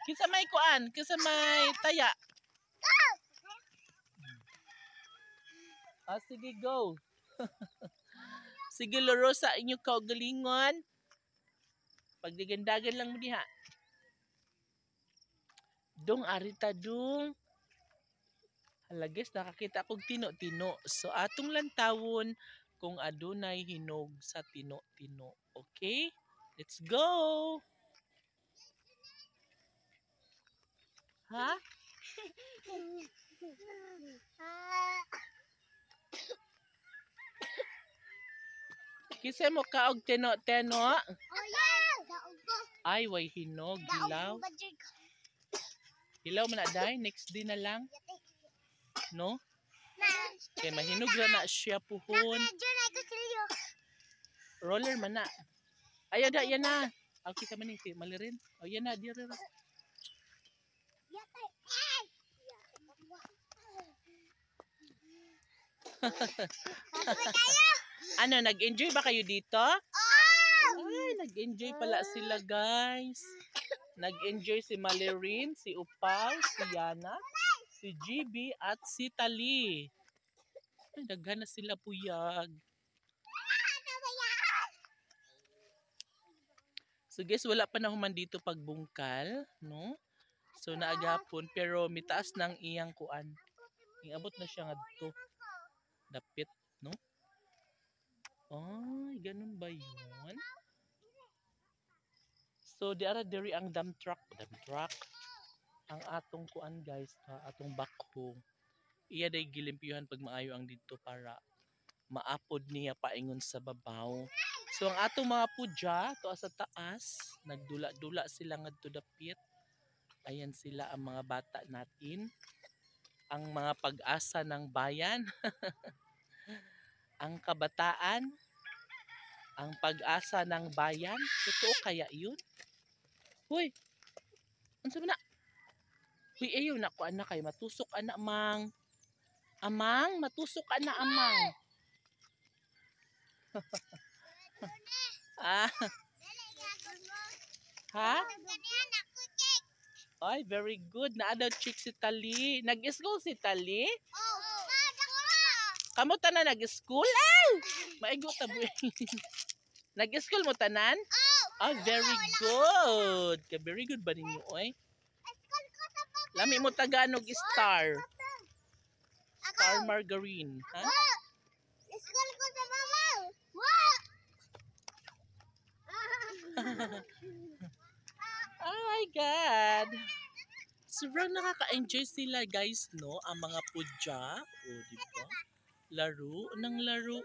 Kinsa may kuan, kinsa may taya. Sige, go. Sige, laro sa inyo kaugalingon. Pagdigandagan lang mo diha. Dong, arita dong. Halagas, nakakita akong tino-tino. So, atong lantawon kung adunay hinog sa tino-tino. Okay? Let's go! Ha? Kisa mo ka og tino-tino? Ay, way hinog, hilaw. Hilaw man na day, next day na lang. No? Kaya mahinog na siya puhon. Roller man na. Ay, ada, yan na. Okay ka man ito, mali rin. O, yan na, di rin. Ano, nag-enjoy ba kayo dito? Ay, nag-enjoy pala sila, guys. Nag-enjoy si Malirin, si Upaw, si Yana, si GB, at si Tali. Ay, daghan na sila puyag. So guys, wala pa na human dito pagbungkal, no? So naagapon, pero mitaas ng iyang kuan. Iabot na siya ngadto. Dapit, no? Ay, ganun ba yun? So, diri ang dump truck. Ang atong kuan, guys, atong backhoe. Iya day gilimpyuhan pag maayo ang dito para maapod niya paingon sa babaw. So, ang atong mga pudya, to sa taas, nagdula-dula sila ngadto dapit. Ayan sila ang mga bata natin. Ang mga pag-asa ng bayan. Ang kabataan. Ang pag-asa ng bayan. Totoo kaya yun? Huy! Ano sabi na? Huy, ayaw na ko anak kay matusok anak mang. Amang, matusok anak amang. Ha? Ay, very good. Naadaw chick si Tali. Nag-school si Tali? Kamu tanan nag-school? Ay! Maigo tabi. Nag-school mo tanan? Oh, very good. Very good ba ninyo, oy? Lami mo Tagalog star. Star margarine, ha? School ko sa babaw. Oh my God. Sobrang nakaka-enjoy sila, guys, no? Ang mga pudya. O, diba? Laro ng laro.